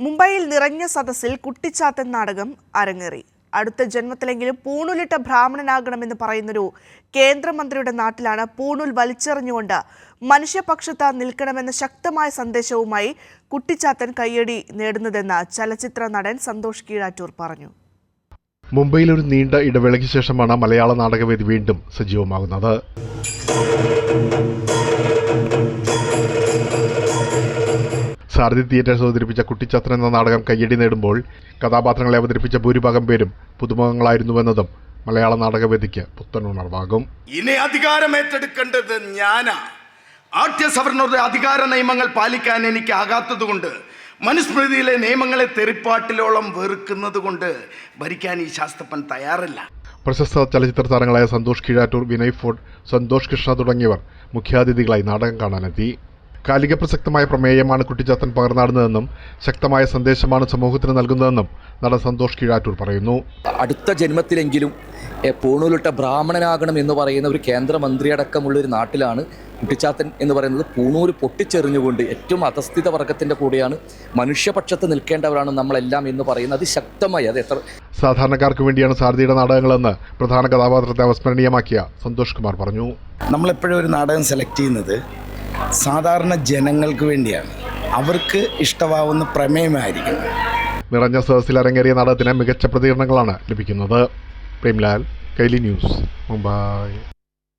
മുംബൈയിൽ നിറഞ്ഞ സദസ്സിൽ കുട്ടിച്ചാത്തൻ നാടകം അരങ്ങേറി. അടുത്ത ജന്മത്തിലെങ്കിലും പൂണൂലിട്ട ബ്രാഹ്മണനാകണമെന്ന് പറയുന്നൊരു കേന്ദ്രമന്ത്രിയുടെ നാട്ടിലാണ് പൂണൂൽ വലിച്ചെറിഞ്ഞുകൊണ്ട് മനുഷ്യപക്ഷത്ത് നിൽക്കണമെന്ന ശക്തമായ സന്ദേശവുമായി കുട്ടിച്ചാത്തൻ കയ്യടി നേടുന്നതെന്ന് ചലച്ചിത്ര നടൻ സന്തോഷ് കീഴാറ്റൂർ പറഞ്ഞു. മുംബൈയിൽ ഒരു നീണ്ട ഇടവേളയ്ക്ക് ശേഷമാണ് മലയാള നാടകവേദി വീണ്ടും സജീവമാകുന്നത്. സാരഥി തിയേറ്റേഴ്സ് അവതരിപ്പിച്ച കുട്ടിച്ചാത്തൻ എന്ന നാടകം കയ്യടി നേടുമ്പോൾ കഥാപാത്രങ്ങളെ അവതരിപ്പിച്ച ഭൂരിഭാഗം പേരും പുതുമുഖങ്ങളായിരുന്നുവെന്നതും മലയാള നാടകവേദിക്ക് പുത്തനുണർവാകും. ഇനി അധികാരം ഏറ്റെടുക്കേണ്ടത് ഞാനാ. ആദ്യസവർണരുടെ അധികാര നിയമങ്ങൾ പാലിക്കാൻ എനിക്ക് ആകാത്തതുകൊണ്ട്, മനുസ്മൃതിയിലെ നിയമങ്ങളെ തെറിപ്പാട്ടിലോളം വെറുക്കുന്നത് കൊണ്ട് ഭരിക്കാൻ ഈ ശാസ്ത്രപ്പൻ തയ്യാറല്ല. പ്രശസ്ത ചലച്ചിത്ര താരങ്ങളായ സന്തോഷ് കീഴാറ്റൂർ, വിനയ് ഫോർട്ട്, സന്തോഷ് കൃഷ്ണ തുടങ്ങിയവർ മുഖ്യാതിഥികളായി നാടകം കാണാനെത്തി. കാലിക പ്രസക്തമായ പ്രമേയമാണ് കുട്ടിച്ചാത്തൻ പകർന്നാടുന്നതെന്നും ശക്തമായ സന്ദേശമാണ് സമൂഹത്തിന് നൽകുന്നതെന്നും നടൻ സന്തോഷ് കീഴാറ്റൂർ പറയുന്നു. അടുത്ത ജന്മത്തിലെങ്കിലും പൂണൂലിട്ട ബ്രാഹ്മണനാകണം എന്ന് പറയുന്ന ഒരു കേന്ദ്രമന്ത്രിയടക്കമുള്ള ഒരു നാട്ടിലാണ് കുട്ടിച്ചാത്തൻ എന്ന് പറയുന്നത്. പൂണൂര് പൊട്ടിച്ചെറിഞ്ഞുകൊണ്ട് ഏറ്റവും അധസ്ഥിത വർഗത്തിൻ്റെ കൂടെയാണ്, മനുഷ്യപക്ഷത്ത് നിൽക്കേണ്ടവരാണ് നമ്മളെല്ലാം എന്ന് പറയുന്നത് അതിശക്തമായി. അത് എത്ര സാധാരണക്കാർക്ക് വേണ്ടിയാണ് സാരഥിയുടെ നാടകങ്ങളെന്ന് പ്രധാന കഥാപാത്രത്തെ അവസ്മരണീയമാക്കിയ സന്തോഷ് കുമാർ പറഞ്ഞു. നമ്മളെപ്പോഴും ഒരു നാടകം സെലക്ട് ചെയ്യുന്നത് സാധാരണ ജനങ്ങൾക്ക് വേണ്ടിയാണ്, അവർക്ക് ഇഷ്ടമാവുന്ന പ്രമേയമായിരിക്കും. നിറഞ്ഞ സദസ്സിൽ അരങ്ങേറിയ നാടകത്തിന് മികച്ച പ്രതികരണങ്ങളാണ് ലഭിക്കുന്നത്. പ്രേംലാൽ, കൈലി ന്യൂസ്, മുംബൈ.